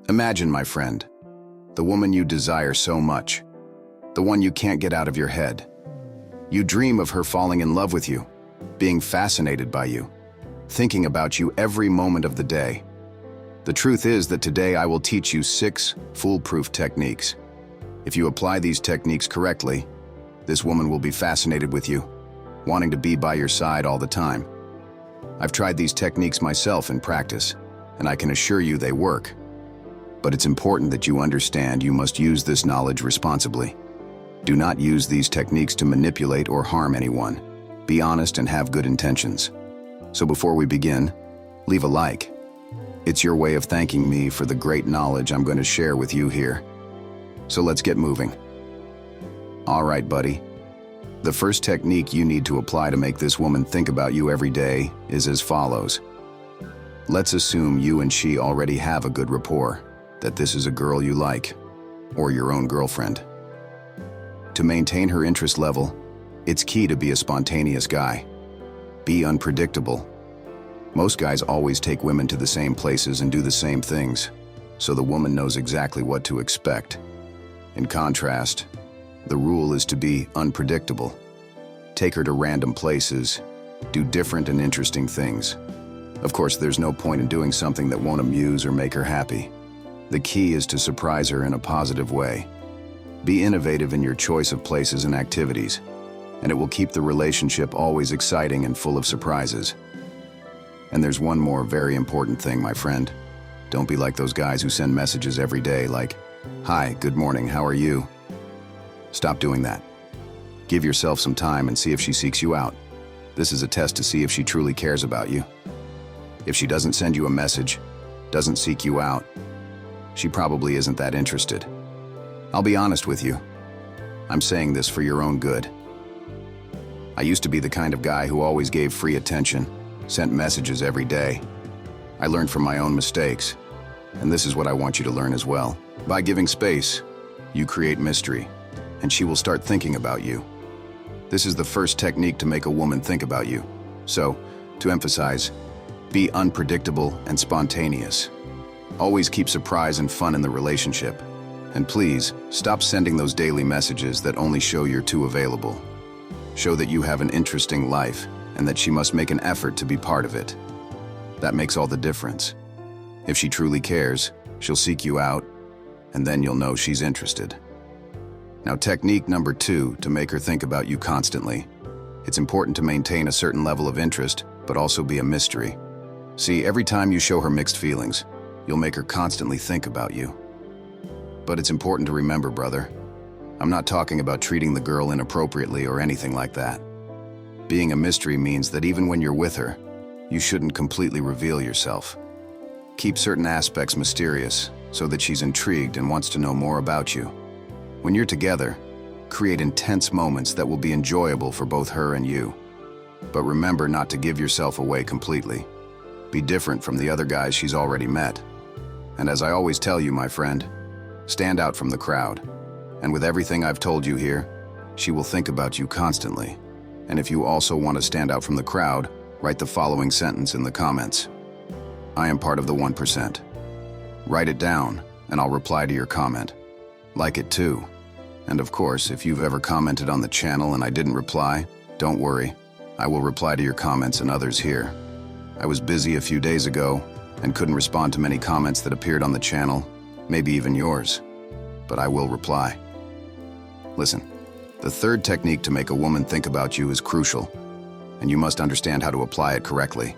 Imagine, my friend, the woman you desire so much, the one you can't get out of your head. You dream of her falling in love with you, being fascinated by you, thinking about you every moment of the day. The truth is that today I will teach you 6 foolproof techniques. If you apply these techniques correctly, this woman will be fascinated with you, wanting to be by your side all the time. I've tried these techniques myself in practice, and I can assure you they work. But it's important that you understand you must use this knowledge responsibly. Do not use these techniques to manipulate or harm anyone. Be honest and have good intentions. So before we begin, leave a like. It's your way of thanking me for the great knowledge I'm going to share with you here. So let's get moving. All right, buddy. The first technique you need to apply to make this woman think about you every day is as follows. Let's assume you and she already have a good rapport, that this is a girl you like, or your own girlfriend. To maintain her interest level, it's key to be a spontaneous guy. Be unpredictable. Most guys always take women to the same places and do the same things, so the woman knows exactly what to expect. In contrast, the rule is to be unpredictable. Take her to random places, do different and interesting things. Of course, there's no point in doing something that won't amuse or make her happy. The key is to surprise her in a positive way. Be innovative in your choice of places and activities, and it will keep the relationship always exciting and full of surprises. And there's one more very important thing, my friend. Don't be like those guys who send messages every day like, "Hi, good morning, how are you?" Stop doing that. Give yourself some time and see if she seeks you out. This is a test to see if she truly cares about you. If she doesn't send you a message, doesn't seek you out, she probably isn't that interested. I'll be honest with you. I'm saying this for your own good. I used to be the kind of guy who always gave free attention, sent messages every day. I learned from my own mistakes, and this is what I want you to learn as well. By giving space, you create mystery, and she will start thinking about you. This is the first technique to make a woman think about you. So, to emphasize, be unpredictable and spontaneous. Always keep surprise and fun in the relationship. And please, stop sending those daily messages that only show you're too available. Show that you have an interesting life and that she must make an effort to be part of it. That makes all the difference. If she truly cares, she'll seek you out, and then you'll know she's interested. Now, technique number 2 to make her think about you constantly. It's important to maintain a certain level of interest, but also be a mystery. See, every time you show her mixed feelings, you'll make her constantly think about you. But it's important to remember, brother, I'm not talking about treating the girl inappropriately or anything like that. Being a mystery means that even when you're with her, you shouldn't completely reveal yourself. Keep certain aspects mysterious so that she's intrigued and wants to know more about you. When you're together, create intense moments that will be enjoyable for both her and you. But remember not to give yourself away completely. Be different from the other guys she's already met. And as I always tell you, my friend, stand out from the crowd. And with everything I've told you here, she will think about you constantly. And if you also want to stand out from the crowd, write the following sentence in the comments. I am part of the 1%. Write it down, and I'll reply to your comment. Like it too. And of course, if you've ever commented on the channel and I didn't reply, don't worry. I will reply to your comments and others here. I was busy a few days ago and couldn't respond to many comments that appeared on the channel, maybe even yours. But I will reply. Listen, the third technique to make a woman think about you is crucial, and you must understand how to apply it correctly.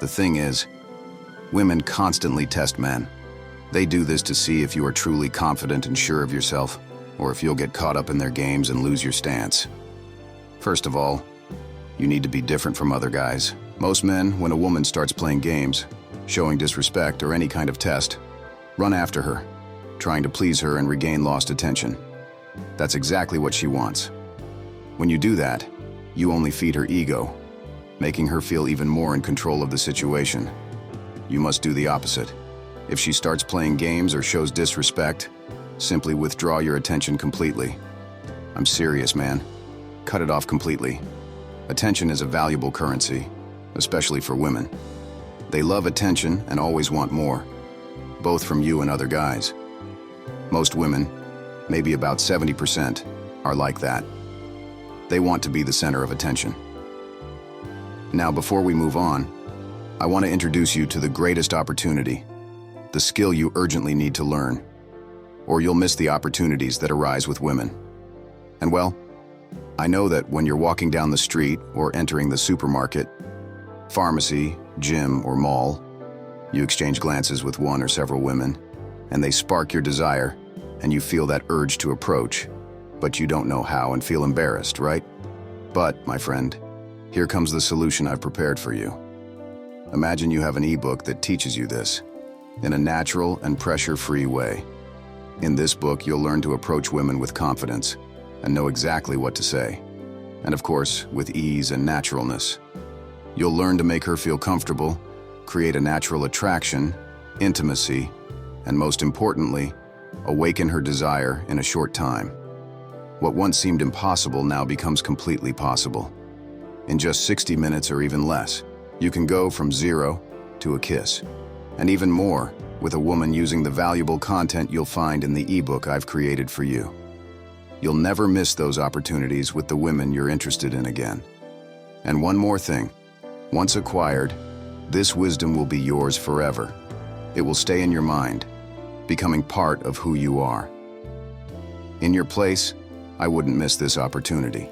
The thing is, women constantly test men. They do this to see if you are truly confident and sure of yourself, or if you'll get caught up in their games and lose your stance. First of all, you need to be different from other guys. Most men, when a woman starts playing games, showing disrespect or any kind of test, run after her, trying to please her and regain lost attention. That's exactly what she wants. When you do that, you only feed her ego, making her feel even more in control of the situation. You must do the opposite. If she starts playing games or shows disrespect, simply withdraw your attention completely. I'm serious, man. Cut it off completely. Attention is a valuable currency, especially for women. They love attention and always want more. both from you and other guys. Most women, maybe about 70%, are like that. They want to be the center of attention. Now, before we move on, I want to introduce you to the greatest opportunity, the skill you urgently need to learn, or you'll miss the opportunities that arise with women. And well, I know that when you're walking down the street or entering the supermarket, pharmacy, gym, or mall, you exchange glances with one or several women, and they spark your desire, and you feel that urge to approach, but you don't know how and feel embarrassed, right? But, my friend, here comes the solution I've prepared for you. Imagine you have an ebook that teaches you this, in a natural and pressure-free way. In this book, you'll learn to approach women with confidence and know exactly what to say. And of course, with ease and naturalness. You'll learn to make her feel comfortable, create a natural attraction, intimacy, and most importantly, awaken her desire in a short time. What once seemed impossible now becomes completely possible. In just 60 minutes or even less, you can go from 0 to a kiss. And even more, with a woman using the valuable content you'll find in the ebook I've created for you. You'll never miss those opportunities with the women you're interested in again. And one more thing, once acquired, this wisdom will be yours forever. It will stay in your mind, becoming part of who you are. In your place, I wouldn't miss this opportunity.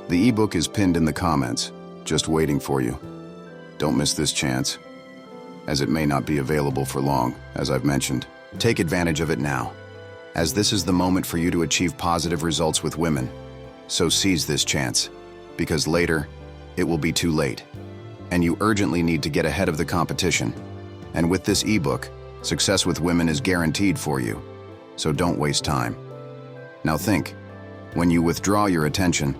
The ebook is pinned in the comments, just waiting for you. Don't miss this chance, as it may not be available for long, as I've mentioned. Take advantage of it now, as this is the moment for you to achieve positive results with women. So seize this chance, because later, it will be too late, and you urgently need to get ahead of the competition. And with this ebook, success with women is guaranteed for you, so don't waste time. Now think, when you withdraw your attention,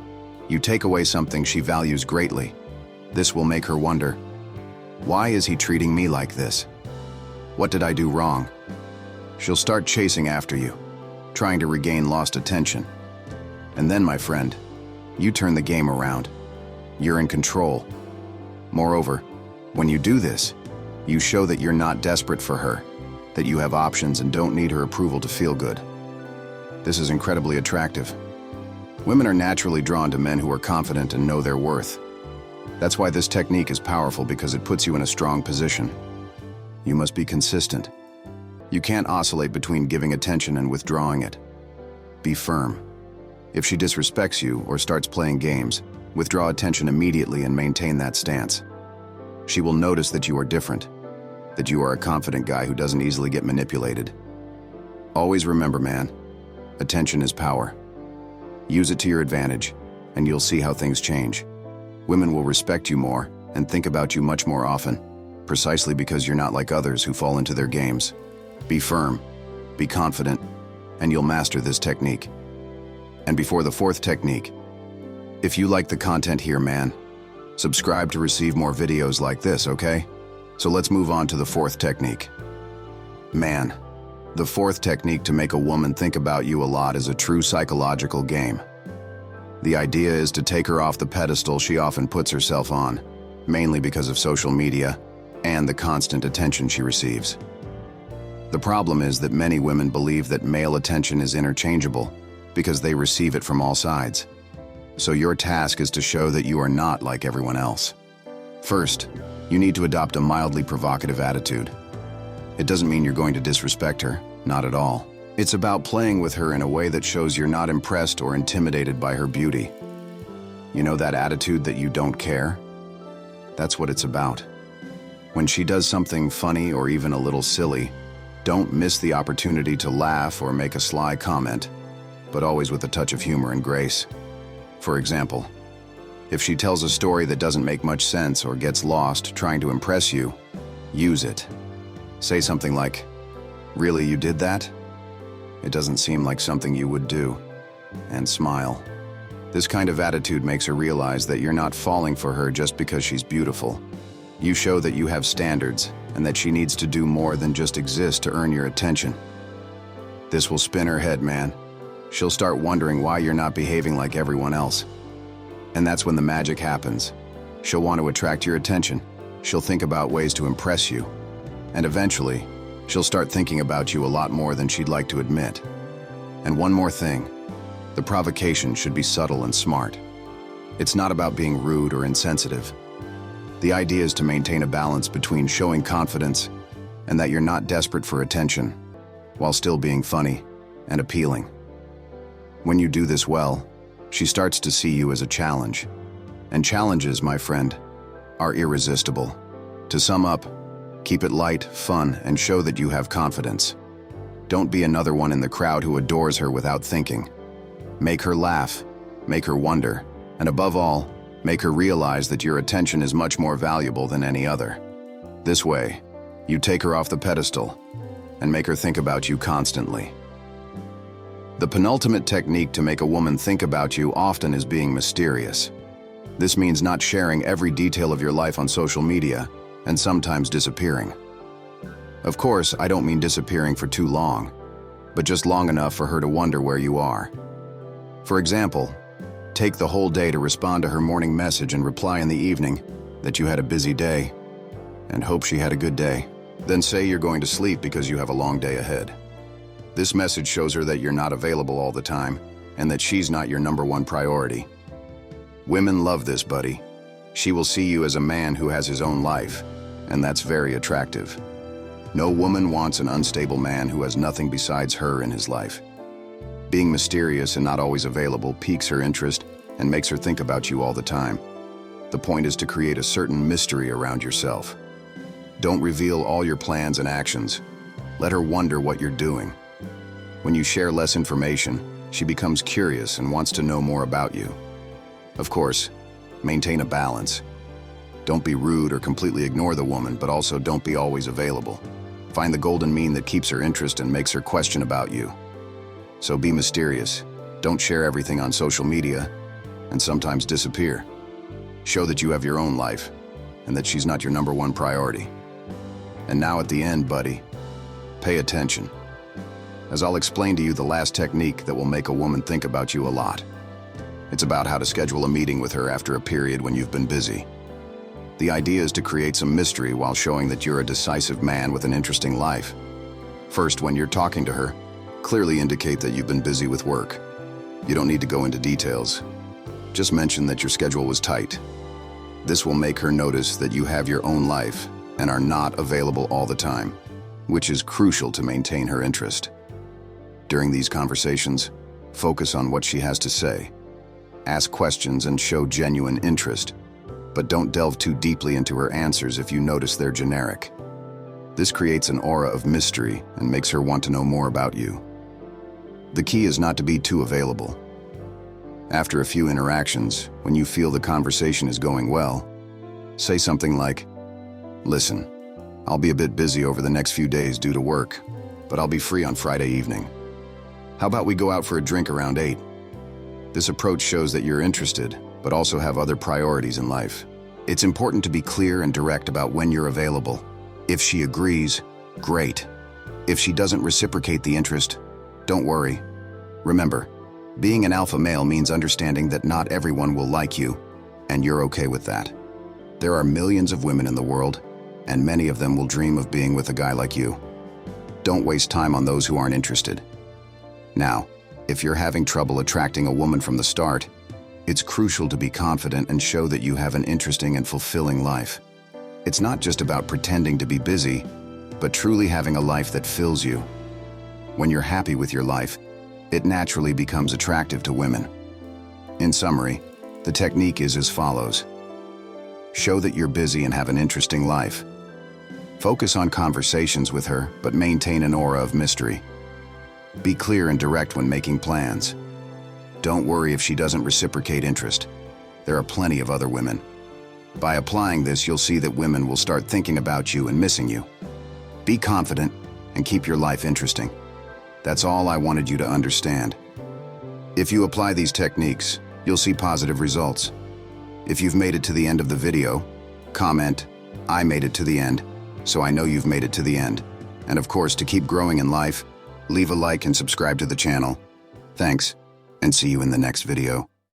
you take away something she values greatly. This will make her wonder, why is he treating me like this? What did I do wrong? She'll start chasing after you, trying to regain lost attention. And then, my friend, you turn the game around. You're in control. Moreover, when you do this, you show that you're not desperate for her, that you have options and don't need her approval to feel good. This is incredibly attractive. Women are naturally drawn to men who are confident and know their worth. That's why this technique is powerful, because it puts you in a strong position. You must be consistent. You can't oscillate between giving attention and withdrawing it. Be firm. If she disrespects you or starts playing games, withdraw attention immediately and maintain that stance. She will notice that you are different, that you are a confident guy who doesn't easily get manipulated. Always remember, man, attention is power. Use it to your advantage, and you'll see how things change. Women will respect you more and think about you much more often, precisely because you're not like others who fall into their games. Be firm, be confident, and you'll master this technique. And before the fourth technique, if you like the content here, man, subscribe to receive more videos like this, okay? So let's move on to the fourth technique. Man, the fourth technique to make a woman think about you a lot is a true psychological game. The idea is to take her off the pedestal she often puts herself on, mainly because of social media and the constant attention she receives. The problem is that many women believe that male attention is interchangeable because they receive it from all sides. So your task is to show that you are not like everyone else. First, you need to adopt a mildly provocative attitude. It doesn't mean you're going to disrespect her, not at all. It's about playing with her in a way that shows you're not impressed or intimidated by her beauty. You know that attitude that you don't care? That's what it's about. When she does something funny or even a little silly, don't miss the opportunity to laugh or make a sly comment, but always with a touch of humor and grace. For example, if she tells a story that doesn't make much sense or gets lost trying to impress you, use it. Say something like, "Really, you did that? It doesn't seem like something you would do," and smile. This kind of attitude makes her realize that you're not falling for her just because she's beautiful. You show that you have standards and that she needs to do more than just exist to earn your attention. This will spin her head, man. She'll start wondering why you're not behaving like everyone else. And that's when the magic happens. She'll want to attract your attention. She'll think about ways to impress you. And eventually, she'll start thinking about you a lot more than she'd like to admit. And one more thing, the provocation should be subtle and smart. It's not about being rude or insensitive. The idea is to maintain a balance between showing confidence and that you're not desperate for attention, while still being funny and appealing. When you do this well, she starts to see you as a challenge. And challenges, my friend, are irresistible. To sum up, keep it light, fun, and show that you have confidence. Don't be another one in the crowd who adores her without thinking. Make her laugh, make her wonder, and above all, make her realize that your attention is much more valuable than any other. This way, you take her off the pedestal and make her think about you constantly. The penultimate technique to make a woman think about you often is being mysterious. This means not sharing every detail of your life on social media and sometimes disappearing. Of course, I don't mean disappearing for too long, but just long enough for her to wonder where you are. For example, take the whole day to respond to her morning message and reply in the evening that you had a busy day and hope she had a good day. Then say you're going to sleep because you have a long day ahead. This message shows her that you're not available all the time and that she's not your #1 priority. Women love this, buddy. She will see you as a man who has his own life, and that's very attractive. No woman wants an unstable man who has nothing besides her in his life. Being mysterious and not always available piques her interest and makes her think about you all the time. The point is to create a certain mystery around yourself. Don't reveal all your plans and actions. Let her wonder what you're doing. When you share less information, she becomes curious and wants to know more about you. Of course, maintain a balance. Don't be rude or completely ignore the woman, but also don't be always available. Find the golden mean that keeps her interest and makes her question about you. So be mysterious. Don't share everything on social media, and sometimes disappear. Show that you have your own life, and that she's not your #1 priority. And now at the end, buddy, pay attention, as I'll explain to you the last technique that will make a woman think about you a lot. It's about how to schedule a meeting with her after a period when you've been busy. The idea is to create some mystery while showing that you're a decisive man with an interesting life. First, when you're talking to her, clearly indicate that you've been busy with work. You don't need to go into details. Just mention that your schedule was tight. This will make her notice that you have your own life and are not available all the time, which is crucial to maintain her interest. During these conversations, focus on what she has to say. Ask questions and show genuine interest, but don't delve too deeply into her answers if you notice they're generic. This creates an aura of mystery and makes her want to know more about you. The key is not to be too available. After a few interactions, when you feel the conversation is going well, say something like, "Listen, I'll be a bit busy over the next few days due to work, but I'll be free on Friday evening. How about we go out for a drink around 8? This approach shows that you're interested, but also have other priorities in life. It's important to be clear and direct about when you're available. If she agrees, great. If she doesn't reciprocate the interest, don't worry. Remember, being an alpha male means understanding that not everyone will like you, and you're okay with that. There are millions of women in the world, and many of them will dream of being with a guy like you. Don't waste time on those who aren't interested. Now, if you're having trouble attracting a woman from the start, it's crucial to be confident and show that you have an interesting and fulfilling life. It's not just about pretending to be busy, but truly having a life that fills you. When you're happy with your life, it naturally becomes attractive to women. In summary, the technique is as follows. Show that you're busy and have an interesting life. Focus on conversations with her, but maintain an aura of mystery. Be clear and direct when making plans. Don't worry if she doesn't reciprocate interest. There are plenty of other women. By applying this, you'll see that women will start thinking about you and missing you. Be confident and keep your life interesting. That's all I wanted you to understand. If you apply these techniques, you'll see positive results. If you've made it to the end of the video, comment, "I made it to the end," so I know you've made it to the end. And of course, to keep growing in life, leave a like and subscribe to the channel. Thanks, and see you in the next video.